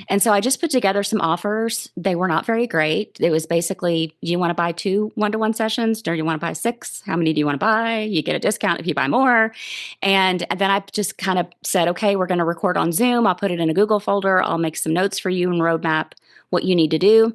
And so I just put together some offers. They were not very great. It was basically, do you want to buy 2 1-to-1 sessions? Or do you want to buy 6? How many do you want to buy? You get a discount if you buy more. And then I just kind of said, okay, we're going to record on Zoom. I'll put it in a Google folder. I'll make some notes for you and roadmap what you need to do.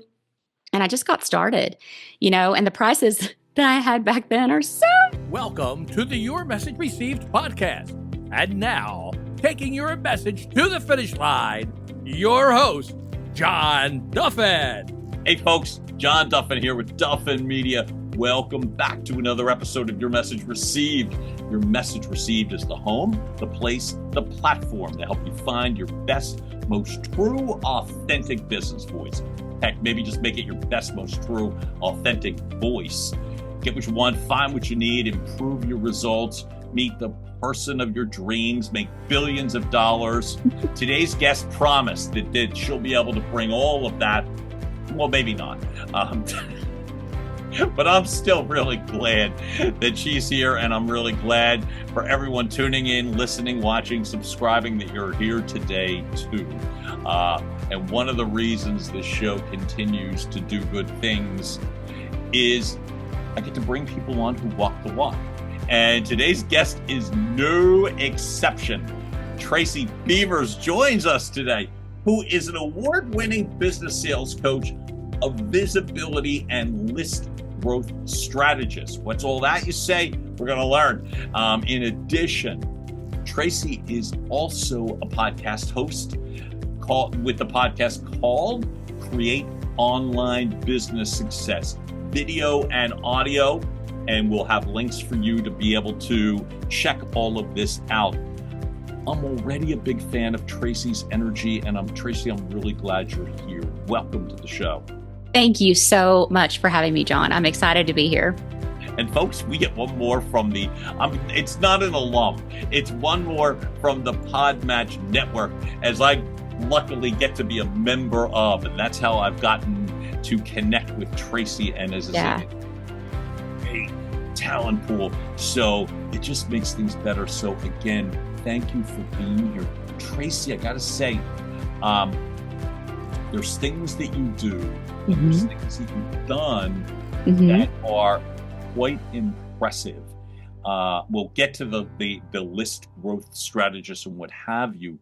And I just got started, and the prices that I had back then are so. Welcome to the Your Message Received podcast. And now, taking your message to the finish line, your host, John Duffin. Hey folks, John Duffin here with Duffin Media. Welcome back to another episode of Your Message Received. Your Message Received is the home, the place, the platform to help you find your best, most true, authentic business voice. Heck, maybe just make it your best, most true, authentic voice. Get what you want, find what you need, improve your results, meet the person of your dreams, make billions of dollars. Today's guest promised that she'll be able to bring all of that. Well, maybe not. But I'm still really glad that she's here, and I'm really glad for everyone tuning in, listening, watching, subscribing that you're here today too. And one of the reasons this show continues to do good things is I get to bring people on who walk the walk. And today's guest is no exception. Tracy Beavers joins us today, who is an award-winning business sales coach, a visibility and list growth strategist. What's all that, you say? We're going to learn. In addition, Tracy is also a podcast host with the podcast called Create Online Business Success, video and audio, and we'll have links for you to be able to check all of this out. I'm already a big fan of Tracy's energy, and I'm really glad you're here. Welcome to the show. Thank you so much for having me, John. I'm excited to be here. And folks, we get one more from it's not an alum, it's one more from the Podmatch Network, as I luckily get to be a member of, and that's how I've gotten to connect with Tracy and as a talent pool. So it just makes things better. So again, thank you for being here. Tracy, I gotta say, there's things that you do, there's things that you've done that are quite impressive. We'll get to the list growth strategist and what have you.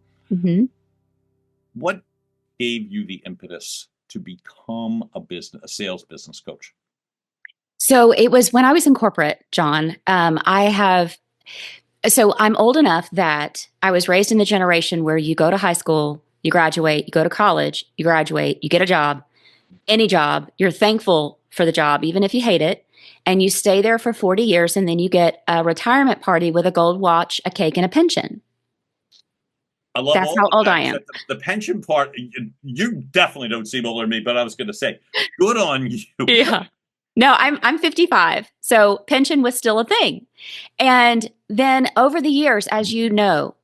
What gave you the impetus to become a sales business coach? So it was when I was in corporate, John. I'm old enough that I was raised in the generation where you go to high school, you graduate, you go to college, you graduate, you get a job, any job, you're thankful for the job, even if you hate it, and you stay there for 40 years, and then you get a retirement party with a gold watch, a cake, and a pension. I love That's how old I am. The pension part, you definitely don't seem older than me, but I was going to say, good on you. Yeah. No, I'm 55. So pension was still a thing. And then over the years, as you know,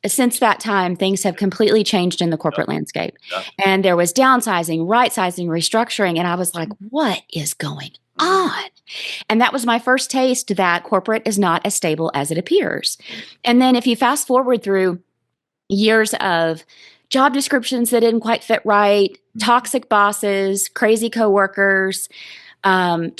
since that time, things have completely changed in the corporate landscape. And there was downsizing, right-sizing, restructuring. And I was like, what is going on? And that was my first taste that corporate is not as stable as it appears. And then if you fast forward through years of job descriptions that didn't quite fit right, toxic bosses, crazy coworkers, and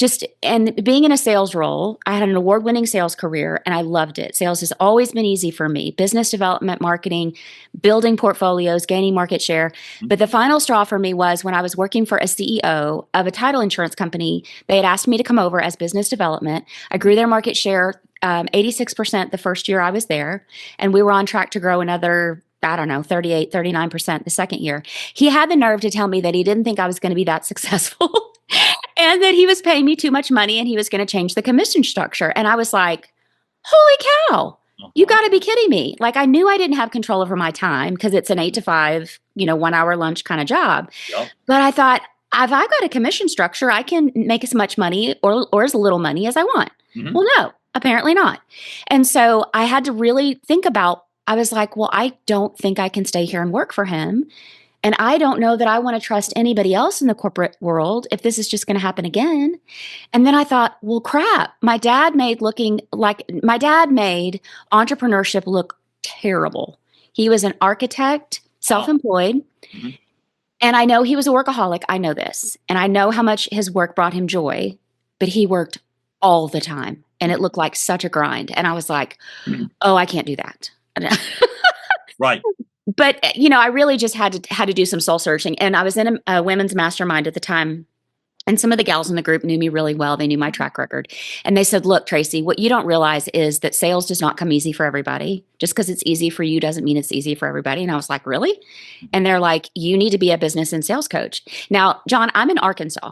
being in a sales role, I had an award-winning sales career and I loved it. Sales has always been easy for me. Business development, marketing, building portfolios, gaining market share. But the final straw for me was when I was working for a CEO of a title insurance company. They had asked me to come over as business development. I grew their market share 86% the first year I was there. And we were on track to grow another 38, 39% the second year. He had the nerve to tell me that he didn't think I was going to be that successful and that he was paying me too much money and he was going to change the commission structure. And I was like, holy cow, you got to be kidding me. Like, I knew I didn't have control over my time because it's an 8 to 5, 1 hour lunch kind of job. Yep. But I thought, if I've got a commission structure, I can make as much money or as little money as I want. Well, no, apparently not. And so I had to really think about, I was like, well, I don't think I can stay here and work for him. And I don't know that I want to trust anybody else in the corporate world if this is just going to happen again. And then I thought, well, crap, my dad made entrepreneurship look terrible. He was an architect, self-employed. Mhm. And I know he was a workaholic. I know this. And I know how much his work brought him joy, but he worked all the time. And it looked like such a grind. And I was like, oh, I can't do that. Right. But I really just had to do some soul searching. And I was in a women's mastermind at the time. And some of the gals in the group knew me really well. They knew my track record. And they said, look, Tracy, what you don't realize is that sales does not come easy for everybody. Just because it's easy for you doesn't mean it's easy for everybody. And I was like, really? And they're like, you need to be a business and sales coach. Now, John, I'm in Arkansas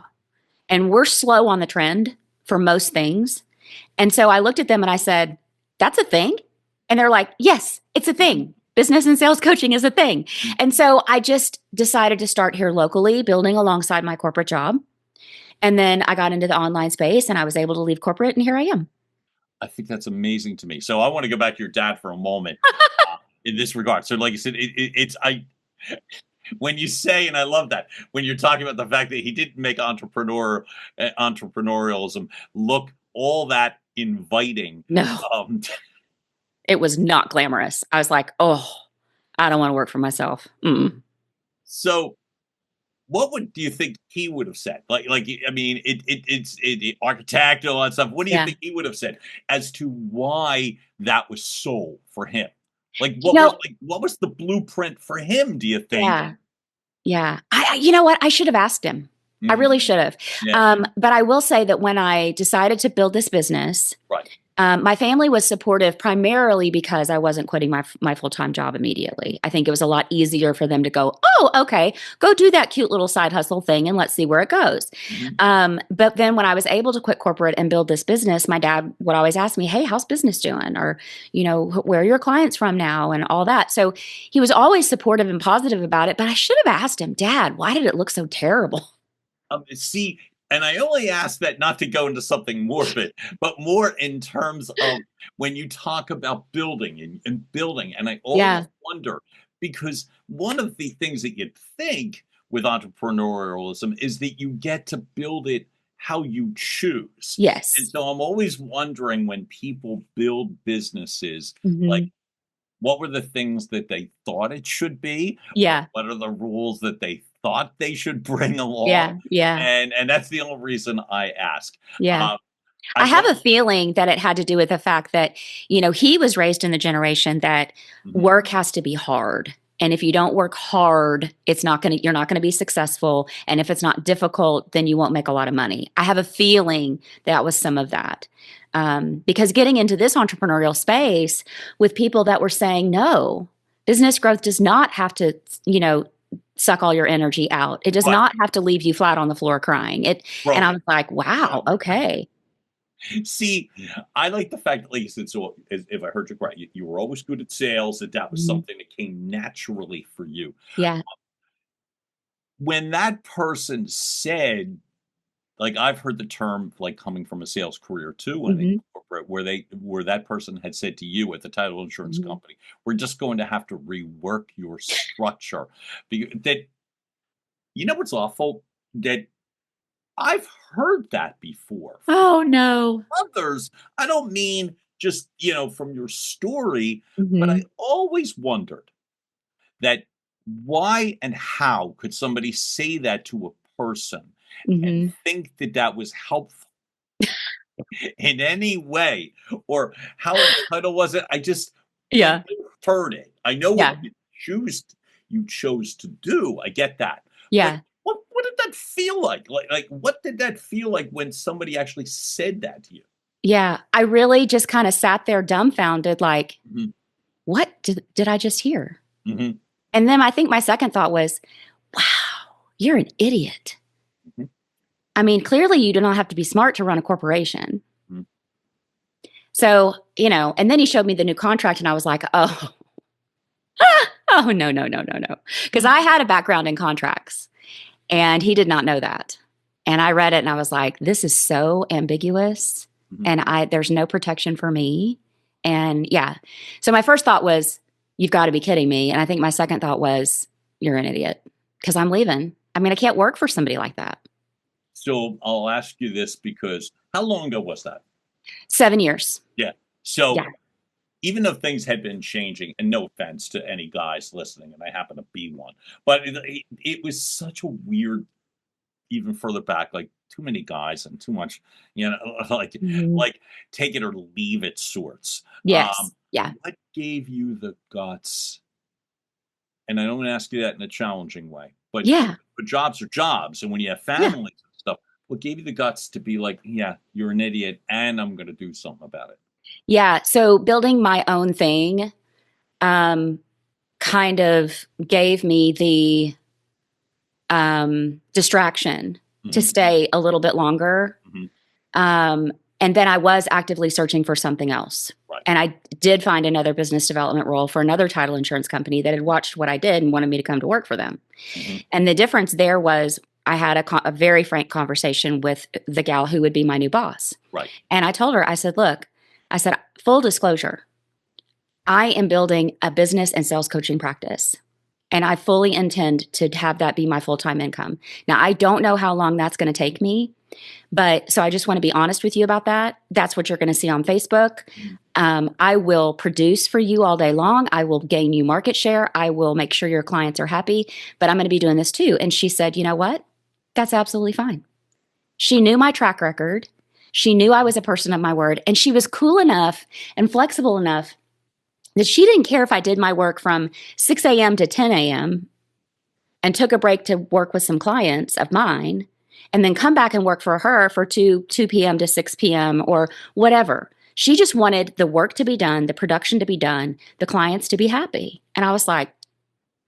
and we're slow on the trend for most things. And so I looked at them and I said, that's a thing? And they're like, yes, it's a thing. Business and sales coaching is a thing. And so I just decided to start here locally, building alongside my corporate job. And then I got into the online space and I was able to leave corporate and here I am. I think that's amazing to me. So I want to go back to your dad for a moment in this regard. So like you said, when you say, and I love that, when you're talking about the fact that he didn't make entrepreneurialism look all that inviting. No, it was not glamorous. I was like, oh, I don't want to work for myself. So what do you think he would have said? Like I mean, it's architect and all that stuff. What do you think he would have said as to why that was so for him? Like what was the blueprint for him? Do you think? Yeah. You know what? I should have asked him. I really should have. Yeah. But I will say that when I decided to build this business, Right. My family was supportive primarily because I wasn't quitting my full-time job immediately. I think it was a lot easier for them to go, oh, okay, go do that cute little side hustle thing and let's see where it goes. But then when I was able to quit corporate and build this business, my dad would always ask me, hey, how's business doing? Or, where are your clients from now and all that. So he was always supportive and positive about it. But I should have asked him, Dad, why did it look so terrible? See, and I only ask that not to go into something morbid, but more in terms of when you talk about building and building. And I always wonder, because one of the things that you'd think with entrepreneurialism is that you get to build it how you choose. Yes. And so I'm always wondering when people build businesses, like, what were the things that they thought it should be? Yeah. What are the rules that they thought they should bring along? Yeah. And that's the only reason I ask. Yeah. I have a feeling that it had to do with the fact that, he was raised in the generation that work has to be hard. And if you don't work hard, you're not going to be successful. And if it's not difficult, then you won't make a lot of money. I have a feeling that was some of that. Because getting into this entrepreneurial space with people that were saying, no, business growth does not have to, suck all your energy out. It does not have to leave you flat on the floor crying. And I was like, wow, okay. See, I like the fact that, like you said, so if I heard you correct, you were always good at sales, that was something that came naturally for you. Yeah. When that person said, like I've heard the term, like coming from a sales career too, in corporate, where that person had said to you at the title insurance company, we're just going to have to rework your structure. That, what's awful? That I've heard that before. Oh no. Others, I don't mean just, from your story, but I always wondered that why and how could somebody say that to a person and think that that was helpful in any way, or how entitled was it? I just heard it. I know what you chose to do. I get that. Yeah. But what did that feel like? Like what did that feel like when somebody actually said that to you? Yeah, I really just kind of sat there dumbfounded, like, what did I just hear? And then I think my second thought was, wow, you're an idiot. I mean, clearly you do not have to be smart to run a corporation. So, and then he showed me the new contract and I was like, oh, no. Because I had a background in contracts and he did not know that. And I read it and I was like, this is so ambiguous and there's no protection for me. And so my first thought was, you've got to be kidding me. And I think my second thought was, you're an idiot because I'm leaving. I mean, I can't work for somebody like that. So I'll ask you this because how long ago was that? 7 years. Yeah. So even though things had been changing, and no offense to any guys listening, and I happen to be one, but it was such a weird, even further back, like too many guys and too much, like Mhm. like take it or leave it sorts. Yes. Yeah. What gave you the guts? And I don't ask you that in a challenging way, Yeah. but jobs are jobs, and when you have Yeah. families and stuff, what gave you the guts to be like, yeah, you're an idiot, and I'm going to do something about it? Yeah. So building my own thing um, kind of gave me the distraction to Hmm. stay a little bit longer. Hmm. Um, and then I was actively searching for something else. Right. And I did find another business development role for another title insurance company that had watched what I did and wanted me to come to work for them. Hmm. And the difference there was I had a very frank conversation with the gal who would be my new boss. Right. And I told her, I said, look, I said, full disclosure, I am building a business and sales coaching practice. And I fully intend to have that be my full time income. Now, I don't know how long that's going to take me, but so I just want to be honest with you about that. That's what you're going to see on Facebook. I will produce for you all day long. I will gain you market share. I will make sure your clients are happy, but I'm going to be doing this too. And she said, you know what? That's absolutely fine. She knew my track record. She knew I was a person of my word. And she was cool enough and flexible enough that she didn't care if I did my work from 6 a.m. to 10 a.m. and took a break to work with some clients of mine and then come back and work for her for 2 p.m. to 6 p.m. or whatever. She just wanted the work to be done, the production to be done, the clients to be happy. And I was like,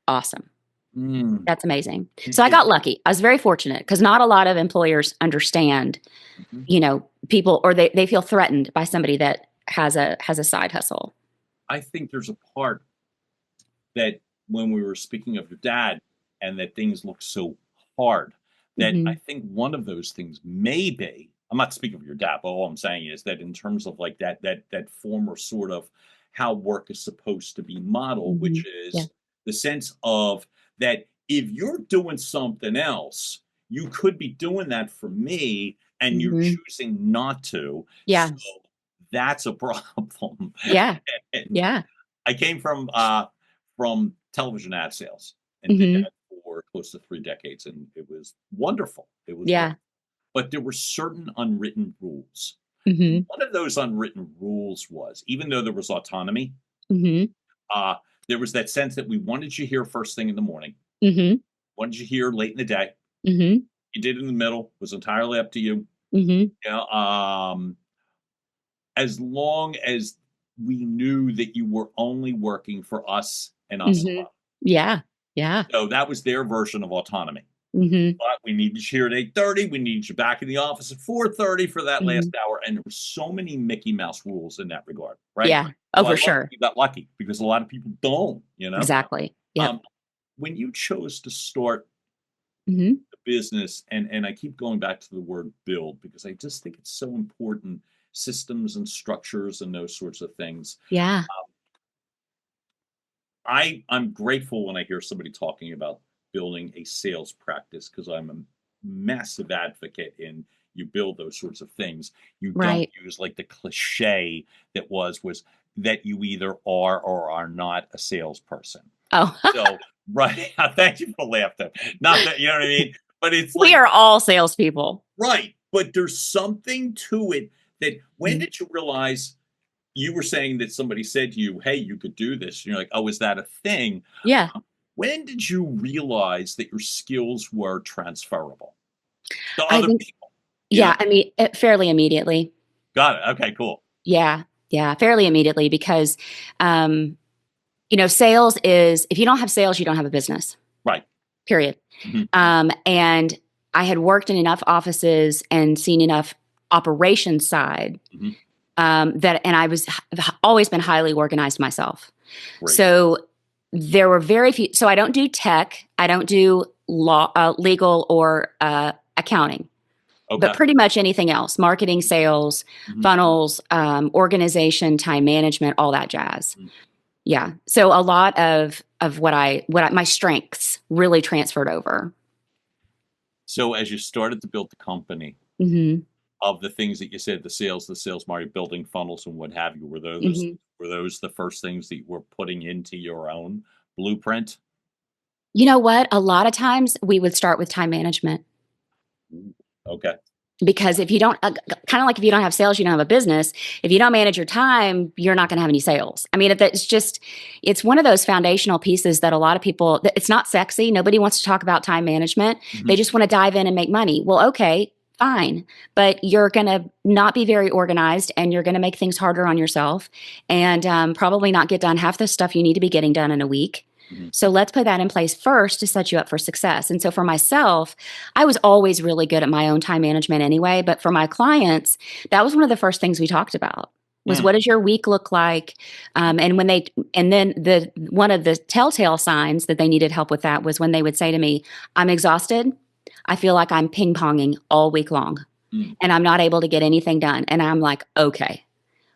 awesome. Mm. That's amazing. So I got lucky. I was very fortunate because not a lot of employers understand, Mhm. people, or they feel threatened by somebody that has a side hustle. I think there's a part that when we were speaking of your dad and that things look so hard, that I Hmm. think one of those things may be, I'm not speaking of your dad, but all I'm saying is that in terms of like that former sort of how work is supposed to be modeled, Hmm. which Yeah. is the sense of that if you're doing something else, you could be doing that for me and you're Hmm. choosing not to. Yeah. So that's a problem. Yeah. And Yeah. I came from television ad sales and did Hmm. that for close to 3 decades, and it was wonderful. It was wonderful. Yeah. But there were certain unwritten rules. And Hmm. one of those unwritten rules was, even though there was autonomy, Hmm. uh, there was that sense that we wanted you here first thing in the morning, Hmm. wanted you here late in the day. Hmm. You did it in the middle, was entirely up to you. Hmm. You know, as long as we knew that you were only working for us and us Hmm. alone. Yeah. Yeah. So that was their version of autonomy. Hmm. But we need you here at 8:30. We need you back in the office at 4:30 for that last Hmm. hour. And there were so many Mickey Mouse rules in that regard, right? Yeah. Oh, So I for love that sure. you got lucky because a lot of people don't. Exactly. Yep. Um, when you chose to start Hmm. the business, and I keep going back to the word build because I just think it's so important, systems and structures and those sorts of things. Yeah. I'm grateful when I hear somebody talking about building a sales practice because I'm a massive advocate in you build those sorts of things. You don't Right. use like the cliche that was that you either are or are not a salesperson. Oh, So right, thank you for laughing. Not that you know what I mean, but it's we like are all salespeople. right, but there's something to it that when Mhm. did you realize you were saying that somebody said to you, "Hey, you could do this." And you're like, "Oh, is that a thing?" Yeah. When did you realize that your skills were transferable to I other think, people? You know? yeah, I mean, fairly immediately. Got it. Okay, cool. Yeah. Yeah. Fairly immediately because, um, sales is, if you don't have sales, you don't have a business, Right. period. Mhm. And I had worked in enough offices and seen enough operations side Mhm. and I was always been highly organized myself. Great. So there were very few. So I don't do tech. I don't do law, legal, or accounting, but Okay. pretty much anything else: marketing, sales, Mhm. funnels, organization, time management, all that jazz. Mhm. Yeah. So a lot of my strengths really transferred over. So as you started to build the company, Hmm. of the things that you said, the sales market, building funnels and what have you, were those Hmm. Were those the first things that you were putting into your own blueprint? You know what? A lot of times we would start with time management. Ooh, okay. Because if you don't, kind of like if you don't have sales, you don't have a business. If you don't manage your time, you're not going to have any sales. I mean, it's one of those foundational pieces that a lot of people, it's not sexy. Nobody wants to talk about time management. Mhm. They just want to dive in and make money. Well, okay, fine. But you're going to not be very organized and you're going to make things harder on yourself and probably not get done half the stuff you need to be getting done in a week. Mhm. So let's put that in place first to set you up for success. And so for myself, I was always really good at my own time management anyway, but for my clients, that was one of the first things we talked about was Mm. what does your week look like? And then one of the telltale signs that they needed help with that was when they would say to me, I'm exhausted. I feel like I'm ping ponging all week long Mm. and I'm not able to get anything done. And I'm like, okay,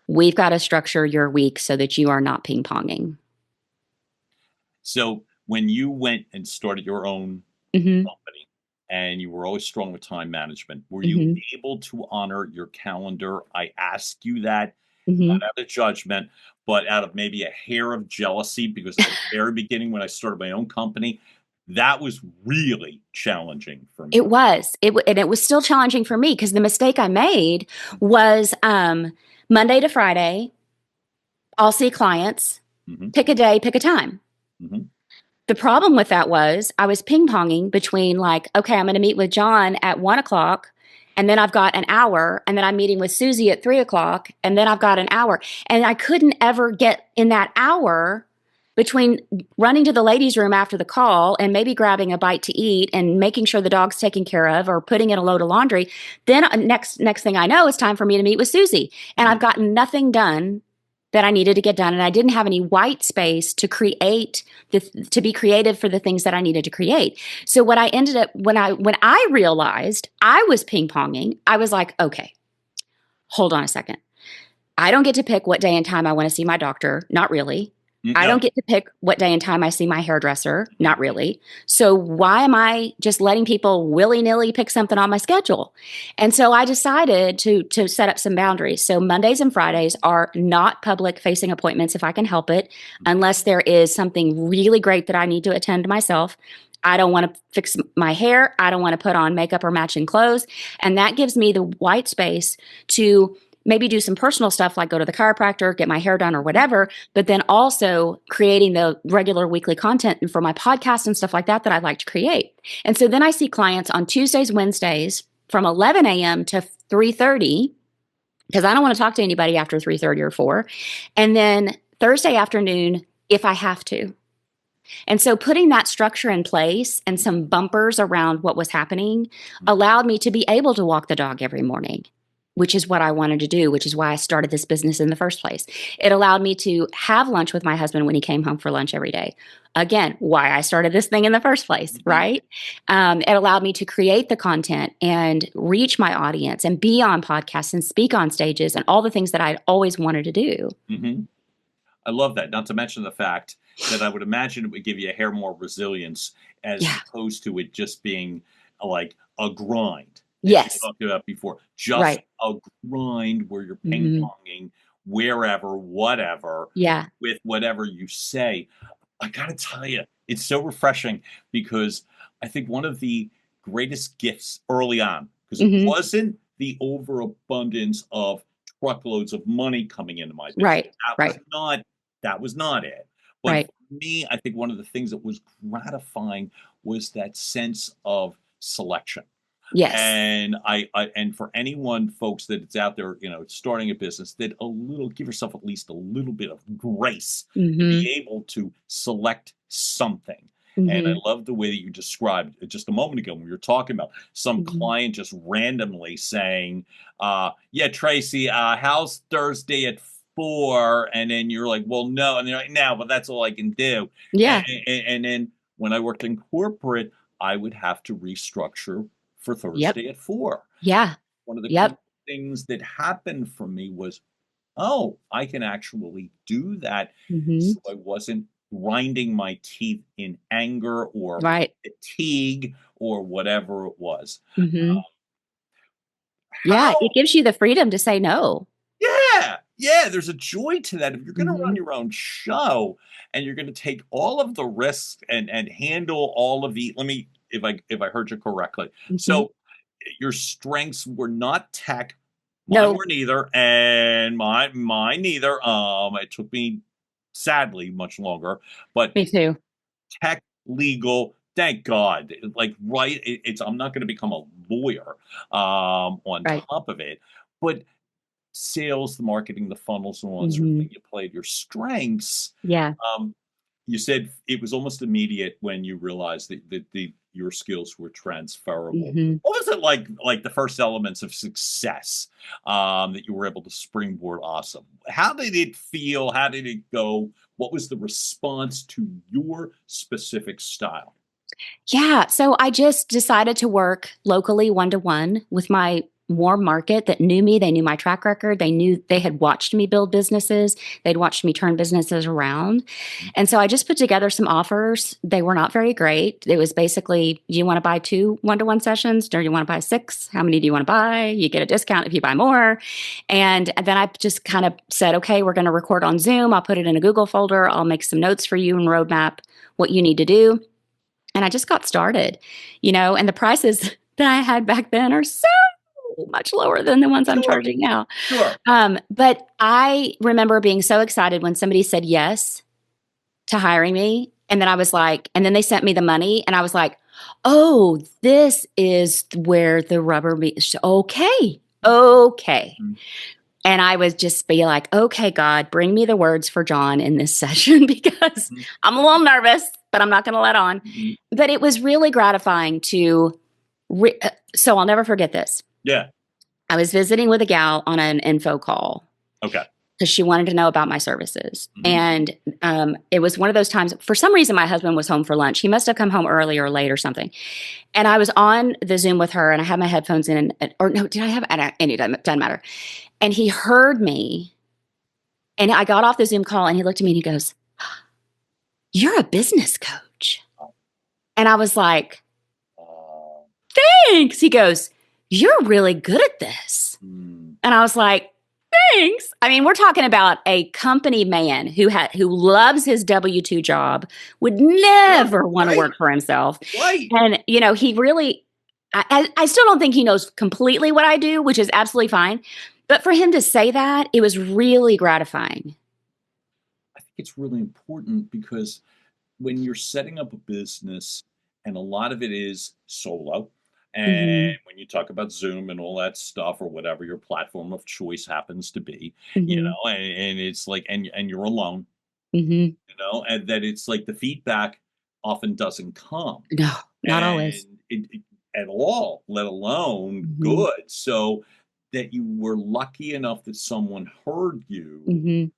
we've got to structure your week so that you are not ping ponging. So when you went and started your own Hmm. company and you were always strong with time management, were you Hmm. able to honor your calendar? I ask you that Hmm. not out of judgment, but out of maybe a hair of jealousy, because at the very beginning when I started my own company, that was really challenging for me. It was. And it was still challenging for me because the mistake I made was Monday to Friday, I'll see clients, Mhm, pick a day, pick a time. mhm, The problem with that was I was ping ponging between like, okay, I'm going to meet with John at 1 o'clock. And then I've got an hour. And then I'm meeting with Susie at 3 o'clock. And then I've got an hour. And I couldn't ever get in that hour between running to the ladies' room after the call and maybe grabbing a bite to eat and making sure the dog's taken care of or putting in a load of laundry. Then next thing I know, it's time for me to meet with Susie. And mhm, I've gotten nothing done that I needed to get done. And I didn't have any white space to to be creative for the things that I needed to create. So what I ended up when I realized I was ping ponging, I was like, okay, hold on a second. I don't get to pick what day and time I want to see my doctor. Not really. I no, don't get to pick what day and time I see my hairdresser. mhm, Not really. So why am I just letting people willy-nilly pick something on my schedule? And so I decided to set up some boundaries. So Mondays and Fridays are not public facing appointments if I can help it, unless there is something really great that I need to attend to myself. I don't want to fix my hair. I don't want to put on makeup or matching clothes. And that gives me the white space to maybe do some personal stuff like go to the chiropractor, get my hair done or whatever, but then also creating the regular weekly content and for my podcast and stuff like that that I like to create. And so then I see clients on Tuesdays, Wednesdays from 11 a.m. to 3:30 because I don't want to talk to anybody after 3:30 or 4. And then Thursday afternoon if I have to. And so putting that structure in place and some bumpers around what was happening allowed me to be able to walk the dog every morning, which is what I wanted to do, which is why I started this business in the first place. It allowed me to have lunch with my husband when he came home for lunch every day. Again, why I started this thing in the first place, mhm, right? It allowed me to create the content and reach my audience and be on podcasts and speak on stages and all the things that I'd always wanted to do. mhm. I love that, not to mention the fact that I would imagine it would give you a hair more resilience as Yeah. opposed to it just being like a grind, as we Yes. talked about before. Just Right. a grind where you're Hmm. ping-ponging wherever, whatever, Yeah. with whatever you say. I gotta tell you, it's so refreshing because I think one of the greatest gifts early on, because it Hmm. wasn't the overabundance of truckloads of money coming into my business. Right. Right. That was not it. But Right. for me, I think one of the things that was gratifying was that sense of selection. Yes. And for anyone, folks, that it's out there, starting a business, that give yourself at least a little bit of grace to Hmm. be able to select something. And I Hmm. love the way that you described it just a moment ago when we were talking about some Hmm. client just randomly saying, yeah, Tracy, how's Thursday at 4? And then you're like, well, no. And they're like, no, but that's all I can do. Yeah. And then when I worked in corporate, I would have to restructure for Yep. Thursday at 4. Yeah. One of the Yep. cool things that happened for me was, oh, I can actually do that. Hmm. So I wasn't grinding my teeth in anger or Right. fatigue or whatever it was. Hmm. Yeah. How It gives you the freedom to say no. Yeah, Yeah, there's a joy to that. If you're going to run Mhm. your own show and you're going to take all of the risks and handle all of the, let me, if I heard you correctly. Mhm. So your strengths were not tech, mine No, were neither, and mine neither. It took me sadly much longer, but me too. tech, legal, thank God. Like, right, it's I'm not going to become a lawyer on Right. top of it, but sales, the marketing, the funnels, and all that sort of thing. Mhm. You played your strengths. Yeah. Um, you said it was almost immediate when you realized that your skills were transferable. Mhm. What was it like the first elements of success that you were able to springboard? Awesome. How did it feel? How did it go? What was the response to your specific style? Yeah, so I just decided to work locally one-to-one with my warm market that knew me, they knew my track record, they knew they had watched me build businesses, they'd watched me turn businesses around, and so I just put together some offers. They were not very great. It was basically, "Do you wanna buy 2 one-to-one sessions? Do you wanna buy 6? How many do you wanna buy? You get a discount if you buy more," and then I just kind of said, "Okay, we're gonna record on Zoom, I'll put it in a Google folder, I'll make some notes for you and roadmap what you need to do." And I just got started, and the prices that I had back then are so much lower than the ones I'm Sure, charging now. sure. But I remember being so excited when somebody said yes to hiring me. And then I was like, and then they sent me the money, and I was like, oh, this is where the rubber meets. Okay. Okay. Mhm, And I would just be like, okay, God, bring me the words for John in this session because mhm, I'm a little nervous, but I'm not going to let on. mhm. But it was really gratifying to, so I'll never forget this. Yeah. I was visiting with a gal on an info call Okay. because she wanted to know about my services. Mhm. And it was one of those times, for some reason, my husband was home for lunch. He must have come home early or late or something. And I was on the Zoom with her and I had my headphones in, or no, did I have, any, doesn't matter. And he heard me. And I got off the Zoom call and he looked at me and he goes, "You're a business coach." And I was like, Uh, "Thanks." He goes, "You're really good at this." mm, And I was like, "Thanks." I mean, we're talking about a company man who loves his W-2 job, would sure, never want to right, work for himself. right. And, he really, I still don't think he knows completely what I do, which is absolutely fine. But for him to say that, it was really gratifying. I think it's really important because when you're setting up a business and a lot of it is solo, and Mhm. when you talk about Zoom and all that stuff or whatever your platform of choice happens to be, Mhm. and it's like and you're alone, Mhm. and that it's like the feedback often doesn't come No, not always. and it at all, let alone Mhm. good. So that you were lucky enough that someone heard you Mhm.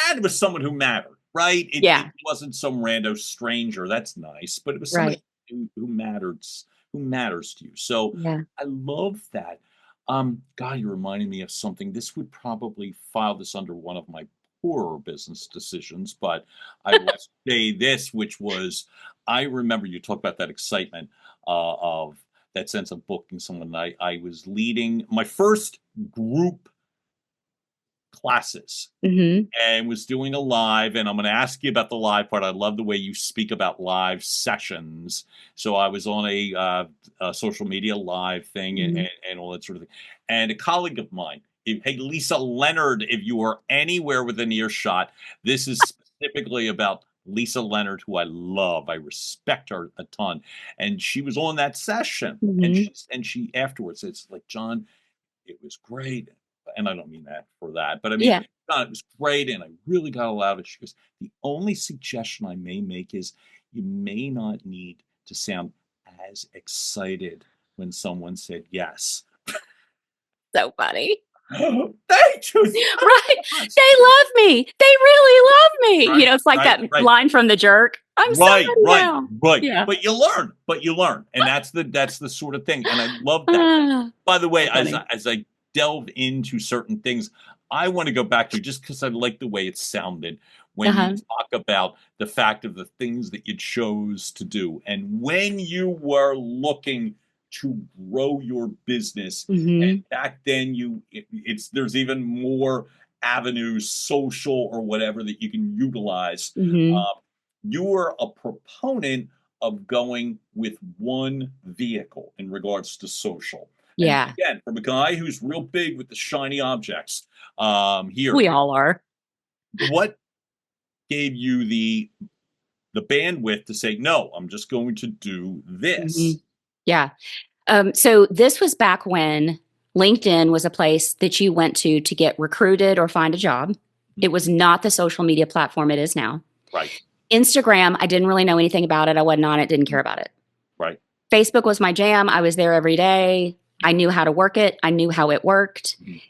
and it was someone who mattered, right? It Yeah, wasn't some rando stranger, that's nice, but it was somebody right. who matters to you. So, Yeah. I love that. God, you're reminding me of something. This would probably file this under one of my poorer business decisions, but I will say this, which was I remember you talk about that excitement, of that sense of booking someone. I was leading my first group classes Mhm. and was doing a live. And I'm going to ask you about the live part. I love the way you speak about live sessions. So I was on a social media live thing and, Mhm. and, and all that sort of thing. And a colleague of mine, hey, Lisa Leonard, if you are anywhere within earshot, this is specifically about Lisa Leonard, who I love. I respect her a ton. And she was on that session. And Mhm. she afterwards, it's like, John, it was great. And I don't mean that for that, but I mean, Yeah. God, it was great. And I really got a lot of it. She goes, the only suggestion I may make is you may not need to sound as excited when someone said yes. So funny. Thank you so Right. much. They love me. They really love me. Right, It's like right, that right. line from The Jerk. "I'm Right, somebody right, now." right. Yeah. But you learn, and that's the sort of thing, and I love that. Ah, By the way, so as funny. I delve into certain things, I want to go back to just because I like the way it sounded when you Uh-huh. talk about the fact of the things that you chose to do, and when you were looking to grow your business, and Mhm. back then it's there's even more. avenues, social or whatever, that you can utilize. Hmm. You're a proponent of going with one vehicle in regards to social. And Yeah, again, from a guy who's real big with the shiny objects, here, we all are. what gave you the bandwidth to say, no, I'm just going to do Hmm. this? Yeah. So this was back when LinkedIn was a place that you went to get recruited or find a job. It was not the social media platform it is now. Right, Instagram, I didn't really know anything about it. I wasn't on it, didn't care about it. right. Facebook was my jam. I was there every day. I knew how to work it. I knew how it worked. Mhm.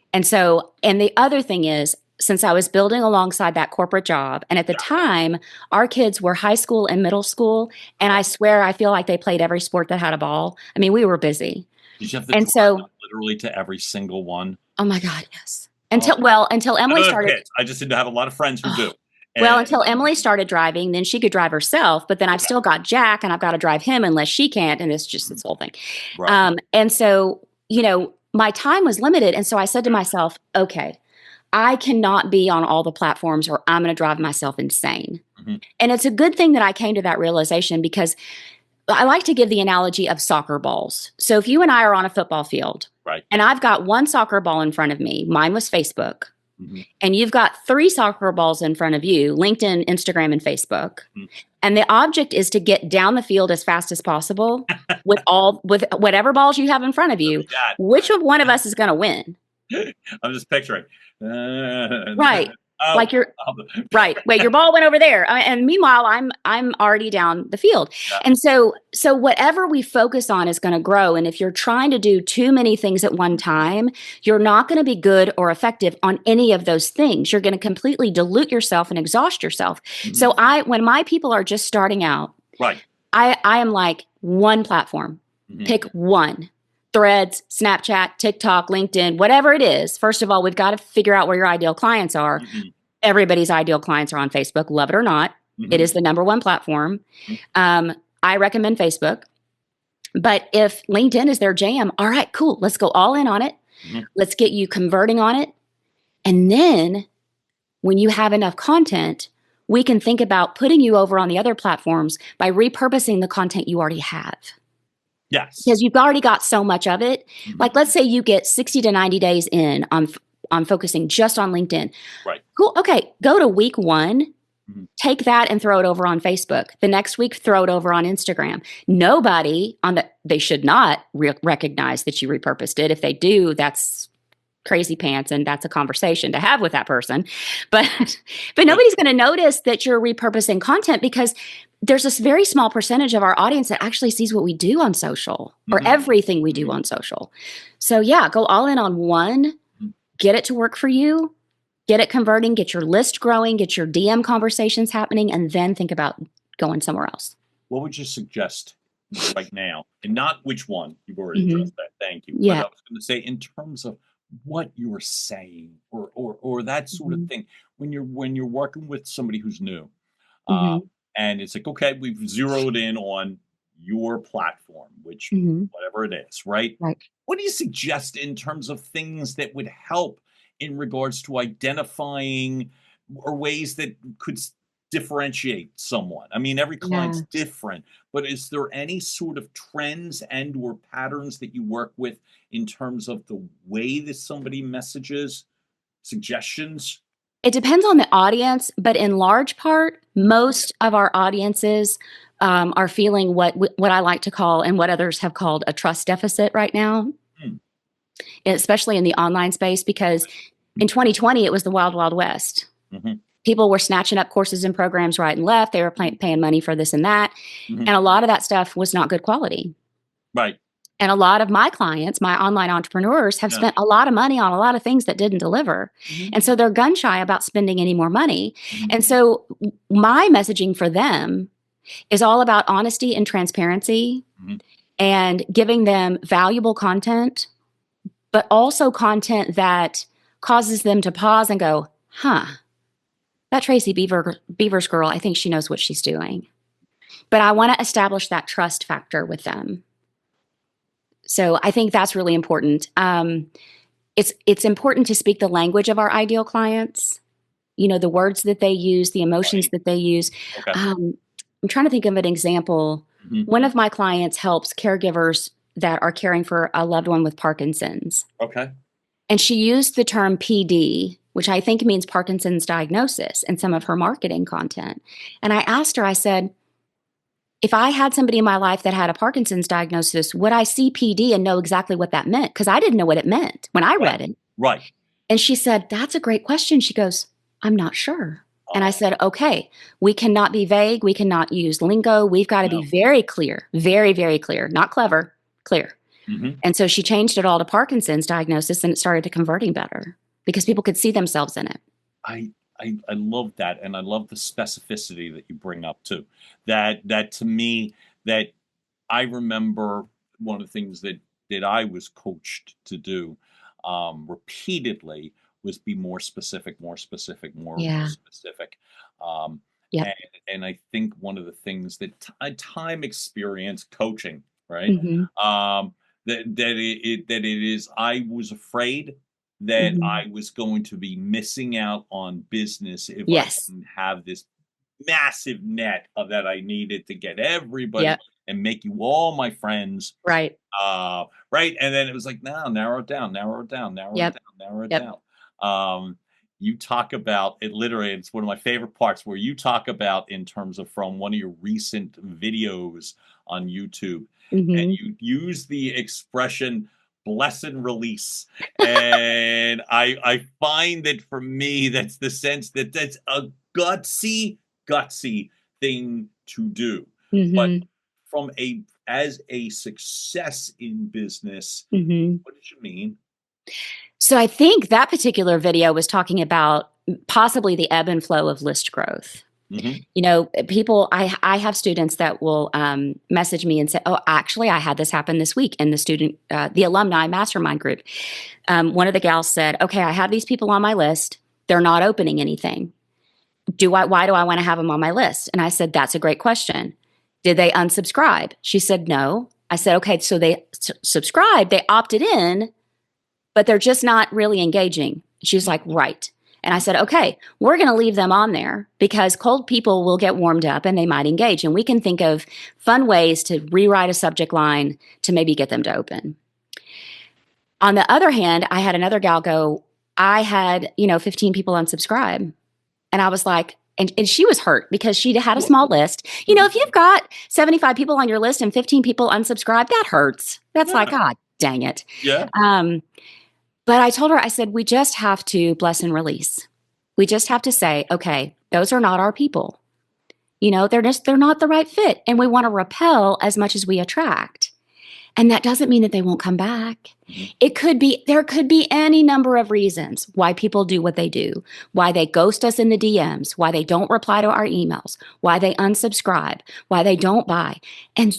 And the other thing is, since I was building alongside that corporate job, and at the time, our kids were high school and middle school, and I swear I feel like they played every sport that had a ball. I mean, we were busy. Did you have to And drive so, literally to every single one? oh my God, yes. Oh, Until I Emily don't have started. kids. I just didn't have a lot of friends who do. Well, And until Emily started driving, then she could drive herself. But then I've okay, still got Jack, and I've got to drive him unless she can't. And it's just this whole thing. right. And so, my time was limited. And so I said to myself, okay, I cannot be on all the platforms or I'm going to drive myself insane. Mhm. And it's a good thing that I came to that realization, because I like to give the analogy of soccer balls. So if you and I are on a football field, Right. and I've got one soccer ball in front of me, mine was Facebook, Mhm. and you've got 3 soccer balls in front of you, LinkedIn, Instagram, and Facebook. Mhm. And the object is to get down the field as fast as possible with whatever balls you have in front of you. Yeah, Which of one of us is going to win? I'm just picturing. Right. Oh, Like you're oh, right. Wait, your ball went over there. And meanwhile, I'm already down the field. yeah. And so whatever we focus on is going to grow. And if you're trying to do too many things at one time, you're not going to be good or effective on any of those things. You're going to completely dilute yourself and exhaust yourself. Mhm. So when my people are just starting out, Right. I am like, one platform. Mhm. Pick one. Threads, Snapchat, TikTok, LinkedIn, whatever it is. First of all, we've got to figure out where your ideal clients are. Mhm. Everybody's ideal clients are on Facebook, love it or not. Mhm. It is the number one platform. Mhm. I recommend Facebook. But if LinkedIn is their jam, all right, cool. Let's go all in on it. Mhm. Let's get you converting on it. And then when you have enough content, we can think about putting you over on the other platforms by repurposing the content you already have. Yes. Because you've already got so much of it. Mhm. Like, let's say you get 60 to 90 days in on focusing just on LinkedIn. Right. Cool. Okay. Go to week 1, Mhm. take that and throw it over on Facebook. The next week, throw it over on Instagram. Nobody they should not recognize that you repurposed it. If they do, that's crazy pants, and that's a conversation to have with that person. But nobody's going to notice that you're repurposing content, because there's this very small percentage of our audience that actually sees what we do on social, or Mhm. everything we do on social. So yeah, go all in on one, Mhm. get it to work for you, get it converting, get your list growing, get your DM conversations happening, and then think about going somewhere else. What would you suggest right now? And not which one, you've already Mhm. addressed that. Thank you. But Yeah. I was going to say, in terms of what you were saying, or that sort of Mhm. thing, when you're working with somebody who's new, uh, Mhm. and it's like, okay, we've zeroed in on your platform, which Mhm. whatever it is, right? Right. What do you suggest in terms of things that would help in regards to identifying or ways that could differentiate someone? I mean, every client's Yeah. different, but is there any sort of trends and or patterns that you work with in terms of the way that somebody messages, suggestions? It depends on the audience, but in large part, most of our audiences are feeling what I like to call, and what others have called, a trust deficit right now, Hmm. especially in the online space, because in 2020 it was the wild, wild west. Mhm. People were snatching up courses and programs right and left. They were paying money for this and that, Mhm. and a lot of that stuff was not good quality. Right. And a lot of my clients, my online entrepreneurs, have Yeah. spent a lot of money on a lot of things that didn't deliver. Mhm. And so they're gun shy about spending any more money. Mhm. And so my messaging for them is all about honesty and transparency, Mhm. and giving them valuable content, but also content that causes them to pause and go, huh, that Tracy Beavers girl, I think she knows what she's doing. But I want to establish that trust factor with them. So I think that's really important. it's important to speak the language of our ideal clients. The words that they use, the emotions Right. that they use. Okay. I'm trying to think of an example. Mhm. One of my clients helps caregivers that are caring for a loved one with Parkinson's. Okay. And she used the term PD, which I think means Parkinson's diagnosis, in some of her marketing content. And I asked her, I said, if I had somebody in my life that had a Parkinson's diagnosis, would I see PD and know exactly what that meant? Because I didn't know what it meant when I Right. read it. Right. And she said, that's a great question. She goes, I'm not sure. And I Oh, said, okay, we cannot be vague. We cannot use lingo. We've got to be no. very clear, very, very clear, not clever, clear. Mhm. And so she changed it all to Parkinson's diagnosis and it started to converting better because people could see themselves in it. I love that, and I love the specificity that you bring up too. That to me, that I remember one of the things that I was coached to do repeatedly was be more specific, more specific, more Yeah. specific. Um, Yep. and I think one of the things that time experience coaching, right? Mm-hmm. That it is. I was afraid that Mm-hmm. I was going to be missing out on business if I Yes. didn't have this massive net of that I needed to get everybody Yep. and make you all my friends. Right. Right. And then it was like, no, narrow it down, narrow it down, narrow it Yep. down, narrow it Yep. down. You talk about it literally, it's one of my favorite parts where you talk about in terms of from one of your recent videos on YouTube, and Mm-hmm. you use the expression bless and release. And I find that for me, that's the sense that that's a gutsy thing to do. But Mm-hmm. from a as a success in business, Mm-hmm. what did you mean? So I think that particular video was talking about possibly the ebb and flow of list growth. Mhm. People, I have students that will message me and say, oh, actually, I had this happen this week in the alumni mastermind group. One of the gals said, okay, I have these people on my list. They're not opening anything. Why do I want to have them on my list? And I said, that's a great question. Did they unsubscribe? She said, no. I said, okay, so they subscribed, they opted in, but they're just not really engaging. She's like, right. And I said, okay, we're going to leave them on there because cold people will get warmed up and they might engage. And we can think of fun ways to rewrite a subject line to maybe get them to open. On the other hand, I had another gal go, I had, 15 people unsubscribe. And I was like, and she was hurt because she had a Sure. small list. If you've got 75 people on your list and 15 people unsubscribe, that hurts. That's like, Yeah. God dang it. Yeah. But I told her, I said, we just have to bless and release. We just have to say, okay, those are not our people. They're not the right fit. And we want to repel as much as we attract. And that doesn't mean that they won't come back. Mhm. There could be any number of reasons why people do what they do, why they ghost us in the DMs, why they don't reply to our emails, why they unsubscribe, why they don't buy. And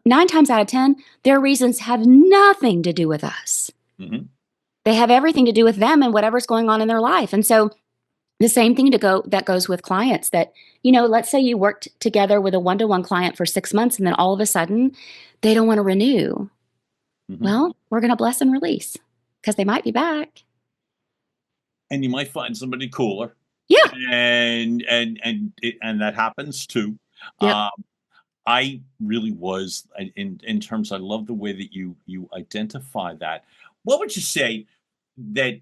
9 times out of 10, their reasons have nothing to do with us. Mhm. They have everything to do with them and whatever's going on in their life. And so the same thing that goes with clients that, let's say you worked together with a one-to-one client for 6 months and then all of a sudden they don't want to renew. Mhm. Well, we're going to bless and release because they might be back. And you might find somebody cooler, Yeah. and that happens too. Yep. Um, I really was in terms. I love the way that you identify that. What would you say that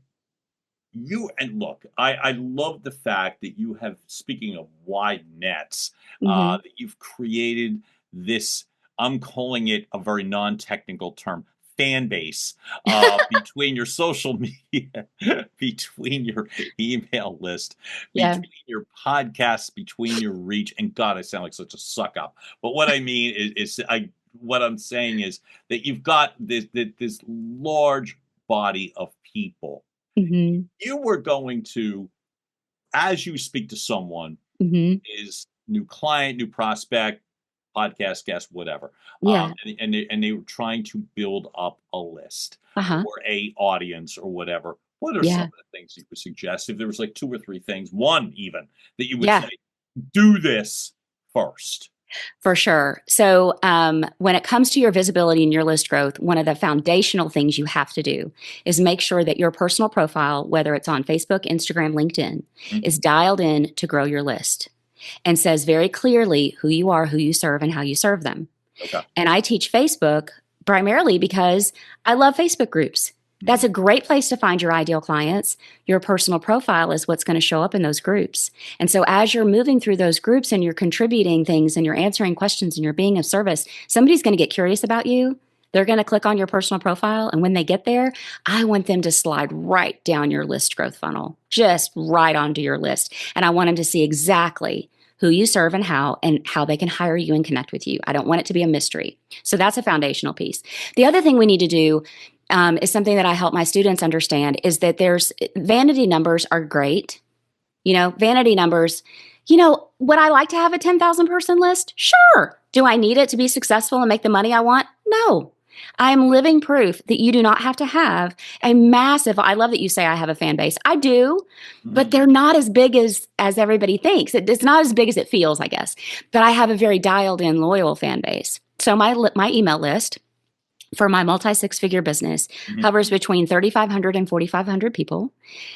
you and look? I love the fact that you have. Speaking of wide nets, Mm-hmm. that you've created this. I'm calling it a very non-technical term. Fan base between your social media, between your email list, Yeah. between your podcasts, between your reach, and God, I sound like such a suck up. But what I mean what I'm saying is that you've got this large body of people. Mm-hmm. You were going to, as you speak to someone, Mm-hmm. is new client, new prospect, podcast guest, whatever. Yeah. And they were trying to build up a list Uh-huh. or a audience or whatever. What are some Yeah. of the things you would suggest if there was like two or three things, one even that you would Yeah. say, do this first? For sure. So, when it comes to your visibility and your list growth, one of the foundational things you have to do is make sure that your personal profile, whether it's on Facebook, Instagram, LinkedIn, is dialed in to grow your list and says very clearly who you are, who you serve, and how you serve them. Okay. And I teach Facebook primarily because I love Facebook groups. That's a great place to find your ideal clients. Your personal profile is what's going to show up in those groups. And so as you're moving through those groups and you're contributing things and you're answering questions and you're being of service, somebody's going to get curious about you. They're going to click on your personal profile. And when they get there, I want them to slide right down your list growth funnel, just right onto your list. And I want them to see exactly who you serve and how they can hire you and connect with you. I don't want it to be a mystery. So that's a foundational piece. The other thing we need to do is something that I help my students understand is that vanity numbers are great. Vanity numbers, would I like to have a 10,000 person list? Sure. Do I need it to be successful and make the money I want? No. I'm living proof that you do not have to have a massive, I love that you say I have a fan base. I do, but they're not as big as everybody thinks. It's not as big as it feels, I guess. But I have a very dialed in, loyal fan base. So my email list for my multi-six-figure business hovers between 3,500 and 4,500 people.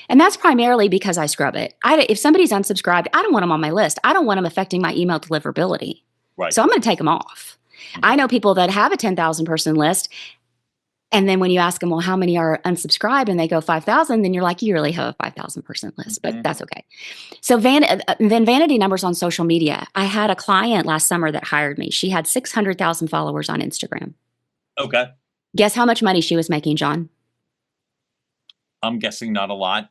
And that's primarily because I scrub it. If somebody's unsubscribed, I don't want them on my list. I don't want them affecting my email deliverability. Right. So I'm going to take them off. I know people that have a 10,000 person list. And then when you ask them, well, how many are unsubscribed? And they go 5,000, then you're like, you really have a 5,000 person list, but that's okay. So then vanity numbers on social media. I had a client last summer that hired me. She had 600,000 followers on Instagram. Okay. Guess how much money she was making, John? I'm guessing not a lot.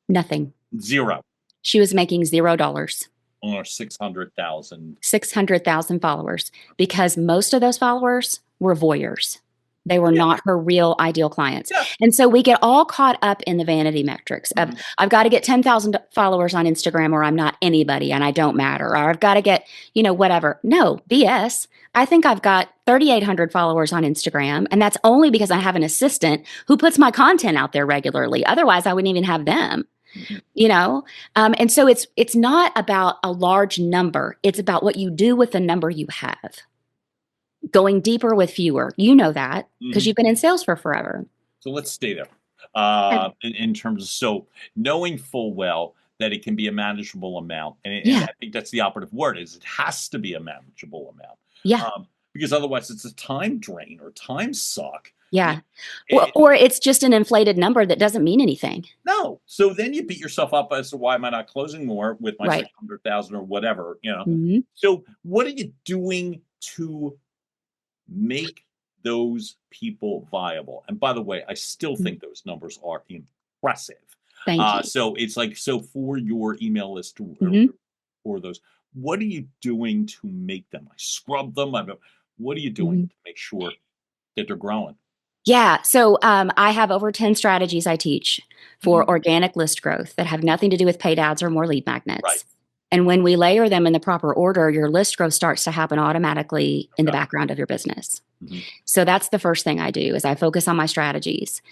Nothing. Zero. She was making $0. Or 600,000. 600,000 followers, because most of those followers were voyeurs. They were not her real ideal clients. Yeah. And so we get all caught up in the vanity metrics of I've got to get 10,000 followers on Instagram or I'm not anybody and I don't matter. Or I've got to get, whatever. No, BS. I think I've got 3,800 followers on Instagram. And that's only because I have an assistant who puts my content out there regularly. Otherwise, I wouldn't even have them. And so it's not about a large number. It's about what you do with the number you have. Going deeper with fewer. You know that because you've been in sales for forever. So let's stay there. In terms of, so knowing full well that it can be a manageable amount. And I think that's the operative word is it has to be a manageable amount. Yeah. Because otherwise it's a time drain or time suck. Yeah. Or it's just an inflated number that doesn't mean anything. No. So then you beat yourself up as to why am I not closing more with my 600,000 or whatever, So what are you doing to make those people viable? And by the way, I still think those numbers are impressive. Thank you. So it's like, for your email list or those, what are you doing to make them? I scrub them. What are you doing to make sure that they're growing? Yeah. So I have over 10 strategies I teach for organic list growth that have nothing to do with paid ads or more lead magnets. Right. And when we layer them in the proper order, your list growth starts to happen automatically in the background of your business. So that's the first thing I do is I focus on my strategies.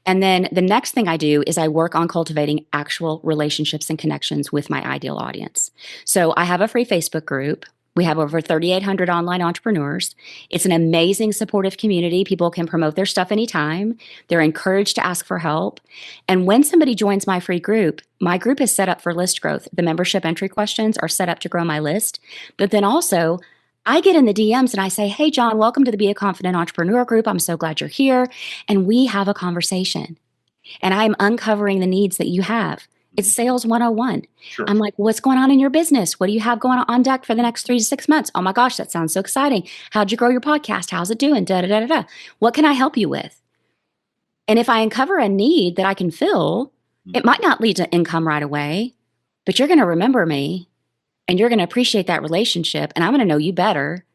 And then the next thing I do is I work on cultivating actual relationships and connections with my ideal audience. So I have a free Facebook group. We have over 3,800 online entrepreneurs. It's an amazing supportive community. People can promote their stuff anytime. They're encouraged to ask for help. And when somebody joins my free group, my group is set up for list growth. The membership entry questions are set up to grow my list. But then also, I get in the DMs and I say, hey, John, welcome to the Be a Confident Entrepreneur group. I'm so glad you're here. And we have a conversation. And I'm uncovering the needs that you have. It's sales 101. Sure. I'm like, what's going on in your business? What do you have going on deck for the next 3 to 6 months? Oh my gosh, that sounds so exciting. How'd you grow your podcast? How's it doing? Da, da, da, da, da. What can I help you with? And if I uncover a need that I can fill, it might not lead to income right away, but you're going to remember me and you're going to appreciate that relationship and I'm going to know you better.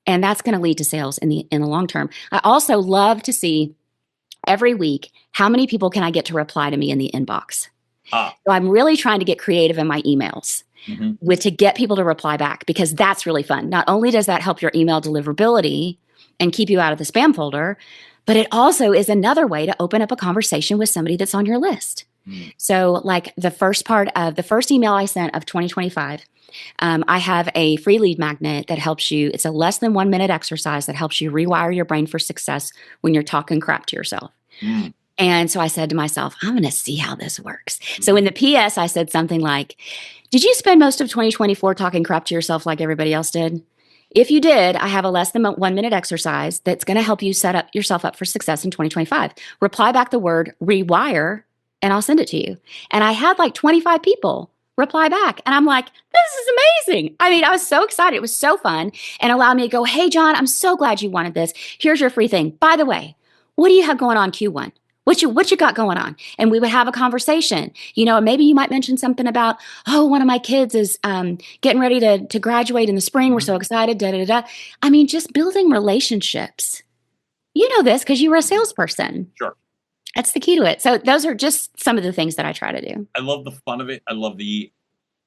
And that's going to lead to sales in the long term. I also love to see every week, how many people can I get to reply to me in the inbox? So I'm really trying to get creative in my emails to get people to reply back because that's really fun. Not only does that help your email deliverability and keep you out of the spam folder, but it also is another way to open up a conversation with somebody that's on your list. So like the first email I sent of 2025, I have a free lead magnet that helps you. It's a less than 1 minute exercise that helps you rewire your brain for success when you're talking crap to yourself. And so I said to myself, I'm going to see how this works. So in the PS, I said something like, did you spend most of 2024 talking crap to yourself like everybody else did? If you did, I have a less than 1 minute exercise that's going to help you set up yourself up for success in 2025. Reply back the word rewire and I'll send it to you. And I had like 25 people reply back. And I'm like, this is amazing. I mean, I was so excited. It was so fun and allowed me to go, hey, John, I'm so glad you wanted this. Here's your free thing. By the way, what do you have going on Q1? What you got going on? And we would have a conversation. Maybe you might mention something about, oh, one of my kids is getting ready to graduate in the spring. We're so excited. Da da da. I mean, just building relationships. You know this because you were a salesperson. Sure. That's the key to it. So those are just some of the things that I try to do. I love the fun of it. I love the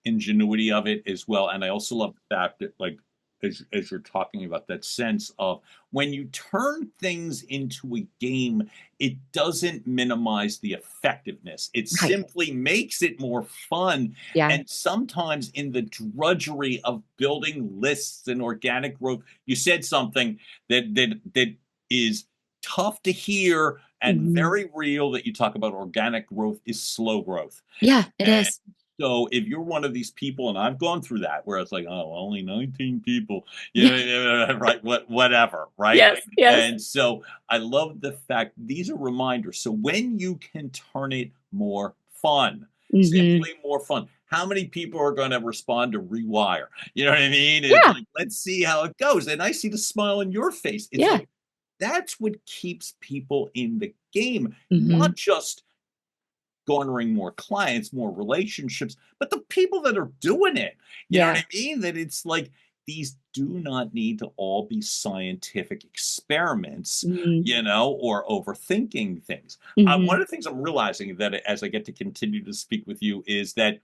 ingenuity of it as well. And I also love the fact that, like, as you're talking about that sense of when you turn things into a game, it doesn't minimize the effectiveness. It simply makes it more fun. Yeah. And sometimes in the drudgery of building lists and organic growth, you said something that is tough to hear and very real, that you talk about organic growth is slow growth. Yeah, it is. So if you're one of these people, and I've gone through that, where it's like, oh, only 19 people, right? Whatever, right? Yes. And so I love the fact these are reminders. So when you can turn it more fun, simply more fun. How many people are going to respond to rewire? You know what I mean? It's like, let's see how it goes. And I see the smile on your face. It's like, that's what keeps people in the game, not just garnering more clients, more relationships, but the people that are doing it. You know what I mean? That it's like, these do not need to all be scientific experiments, or overthinking things. One of the things I'm realizing that as I get to continue to speak with you is that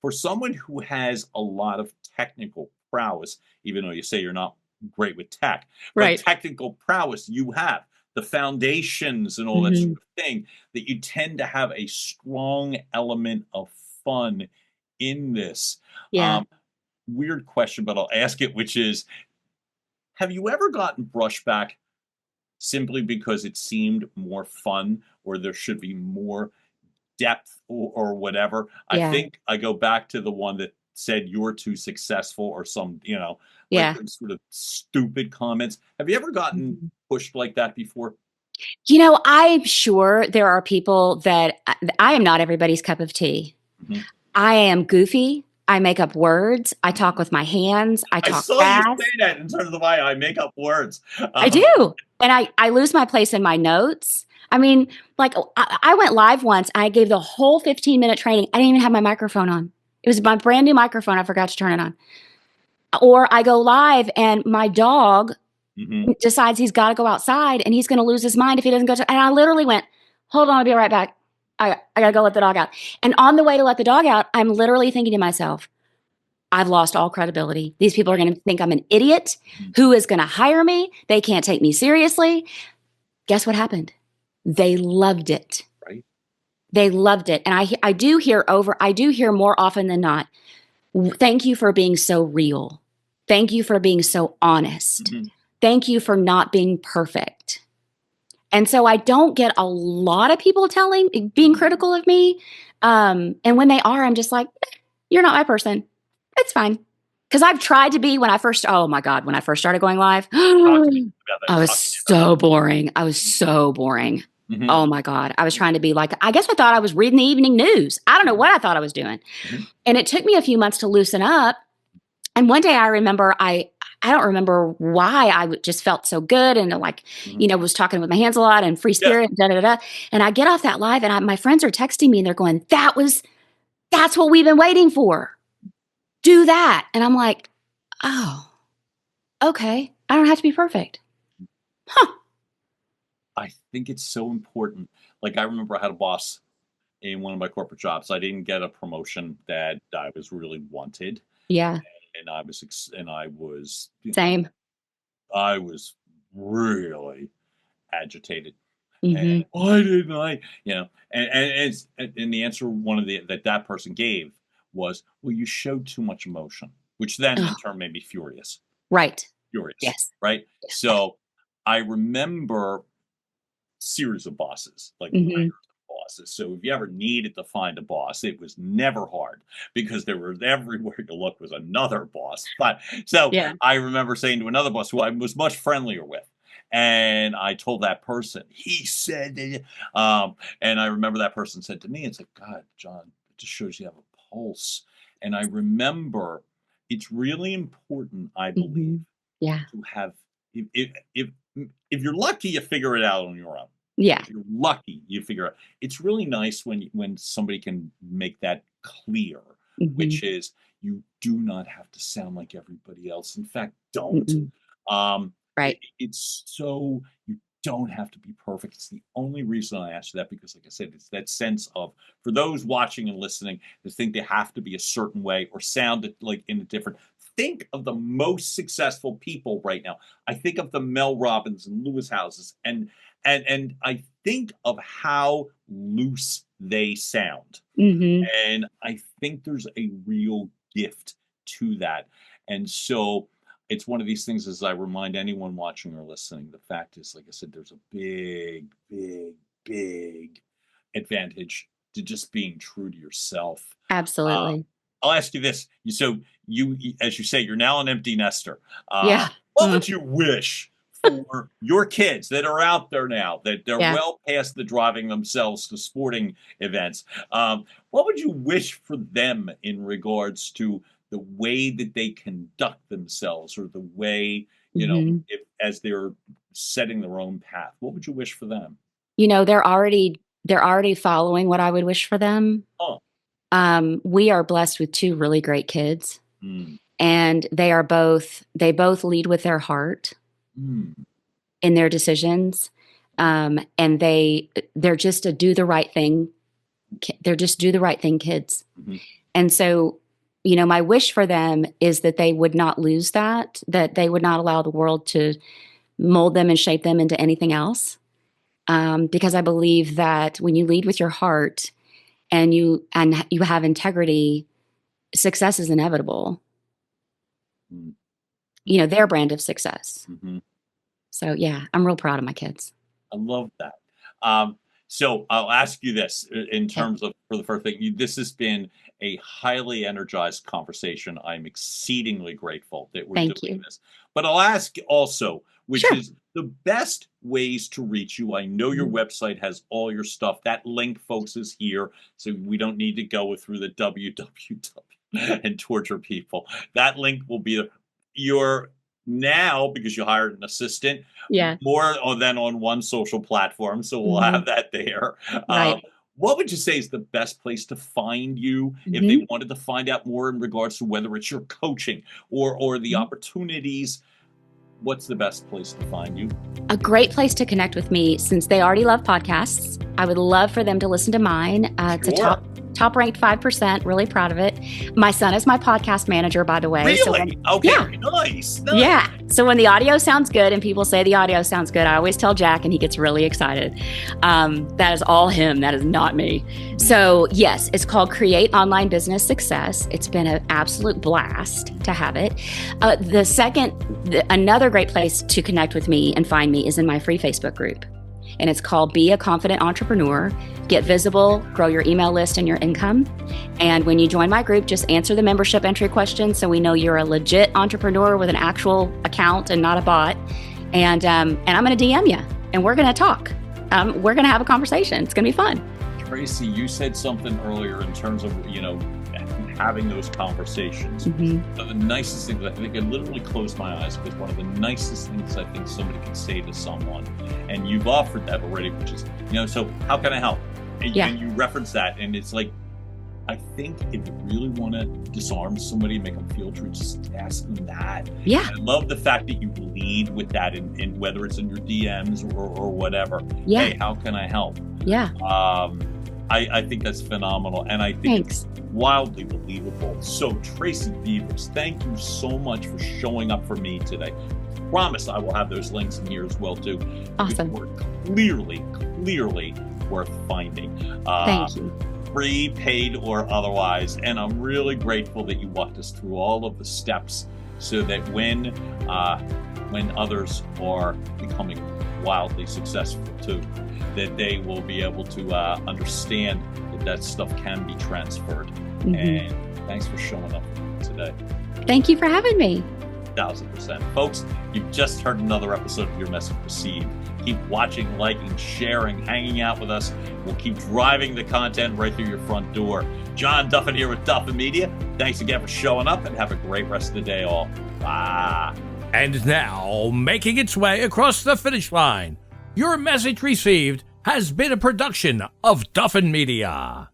for someone who has a lot of technical prowess, even though you say you're not great with tech, but technical prowess you have, the foundations and all that sort of thing, that you tend to have a strong element of fun in this. Weird question, but I'll ask it, which is, have you ever gotten brushback simply because it seemed more fun, or there should be more depth or whatever? I think I go back to the one that said you're too successful, or some, sort of stupid comments. Have you ever gotten pushed like that before? I'm sure there are people that I am not everybody's cup of tea. I am goofy. I make up words. I talk with my hands. I talk saw fast. You say that in terms of I make up words. I do. And I lose my place in my notes. I mean, like I went live once. I gave the whole 15-minute training. I didn't even have my microphone on. It was my brand new microphone. I forgot to turn it on. Or I go live and my dog decides he's got to go outside and he's going to lose his mind if he doesn't go and I literally went, hold on, I'll be right back. I got to go let the dog out. And on the way to let the dog out, I'm literally thinking to myself, I've lost all credibility. These people are going to think I'm an idiot. Who is going to hire me? They can't take me seriously. Guess what happened? They loved it. Right. They loved it. And I do hear more often than not, thank you for being so real. Thank you for being so honest. Thank you for not being perfect. And so I don't get a lot of people being critical of me. And when they are, I'm just like, you're not my person. It's fine. Because I've tried to be when I first started going live, I was so boring. Oh my God. I was trying to be like, I guess I thought I was reading the evening news. I don't know what I thought I was doing. And it took me a few months to loosen up. And one day I remember, I don't remember why just felt so good and was talking with my hands a lot and free spirit, And I get off that live and my friends are texting me and they're going, that's what we've been waiting for. Do that. And I'm like, oh, okay. I don't have to be perfect. I think it's so important. Like, I remember I had a boss in one of my corporate jobs. I didn't get a promotion that I was really wanted. Yeah. And I was same. I was really agitated. Mm-hmm. And why didn't I? And the answer that person gave was, well, you showed too much emotion, which then in Oh, turn made me furious. right. Furious, Yes. right? Yeah. So I remember series of bosses, like Mm-hmm. layers of bosses. So if you ever needed to find a boss, it was never hard because there was everywhere you look was another boss. But so Yeah. I remember saying to another boss who I was much friendlier with, and I told that person, he said, and I remember that person said to me, it's like, God, John, it just shows you have a pulse. And I remember it's really important, I Mm-hmm. believe, Yeah. to have if you're lucky, you figure it out on your own. Yeah. If you're lucky, you figure out. It's really nice when somebody can make that clear, Mm-hmm. which is you do not have to sound like everybody else. In fact, don't. Mm-mm. Right. It's so you don't have to be perfect. It's the only reason I asked you that because, like I said, it's that sense of for those watching and listening to think they have to be a certain way or sound like in a different. Think of the most successful people right now. I think of the Mel Robbins and Lewis Houses, and I think of how loose they sound. Mm-hmm. And I think there's a real gift to that. And so it's one of these things as I remind anyone watching or listening, the fact is, like I said, there's a big, big, big advantage to just being true to yourself. Uh, Absolutely. I'll ask you this. As you say, you're now an empty nester. Yeah. What would you wish for your kids that are out there now, that they're Yeah. well past the driving themselves to sporting events? What would you wish for them in regards to the way that they conduct themselves or the way, Mm-hmm. as they're setting their own path? What would you wish for them? They're already following what I would wish for them. Oh, We are blessed with two really great kids, mm, and they both lead with their heart mm, in their decisions. And they're just a do the right thing. They're just do the right thing kids. mhm, And so, my wish for them is that they would not lose that they would not allow the world to mold them and shape them into anything else. Because I believe that when you lead with your heart and you have integrity, success is inevitable. mm, Their brand of success. mhm. So yeah, I'm real proud of my kids. I love that. So I'll ask you this in Okay. terms of for the first thing. This has been a highly energized conversation. I'm exceedingly grateful that we're Thank doing you. this. But I'll ask also, which Sure. is the best ways to reach you. I know your Mhm. website has all your stuff. That link, folks, is here, so we don't need to go through the www and torture people. That link will be your now because you hired an assistant Yeah. more than on one social platform, so we'll Mhm. have that there. Right. What would you say is the best place to find you if they Mhm. wanted to find out more in regards to whether it's your coaching or the Mhm. opportunities? What's the best place to find you? A great place to connect with me, since they already love podcasts. I would love for them to listen to mine. It's a Sure. top ranked 5%. Really proud of it. My son is my podcast manager, by the way. So Really? Okay. yeah. Nice. Yeah. So when the audio sounds good and people say the audio sounds good, I always tell Jack and he gets really excited. That is all him. That is not me. So yes, it's called Create Online Business Success. It's been an absolute blast to have it. Another great place to connect with me and find me is in my free Facebook group. And it's called Be a Confident Entrepreneur. Get visible, grow your email list and your income. And when you join my group, just answer the membership entry question so we know you're a legit entrepreneur with an actual account and not a bot. And I'm going to DM you and we're going to talk. We're going to have a conversation. It's going to be fun. Tracy, you said something earlier in terms of, having those conversations. Mm-hmm. One of the nicest things, I think I literally closed my eyes because one of the nicest things I think somebody can say to someone, and you've offered that already, which is, so how can I help? And, Yeah. and you reference that, and it's like, I think if you really want to disarm somebody, make them feel true, just ask them that. Yeah. I love the fact that you lead with that in whether it's in your DMs or whatever. Yeah. Hey, how can I help? Yeah. I think that's phenomenal, and I think Thanks. it's wildly believable. So, Tracy Beavers, thank you so much for showing up for me today. Promise I will have those links in here as well too. Awesome. We're clearly worth finding. Thank you. Free, paid, or otherwise. And I'm really grateful that you walked us through all of the steps so that when others are becoming wildly successful too, that they will be able to understand that stuff can be transferred. Mm-hmm. And thanks for showing up today. Thank you for having me. 1000%. Folks, you've just heard another episode of Your Message Received. Keep watching, liking, sharing, hanging out with us. We'll keep driving the content right through your front door. John Duffin here with Duffin Media. Thanks again for showing up, and have a great rest of the day all. Bye. And now, making its way across the finish line, Your Message Received has been a production of Duffin Media.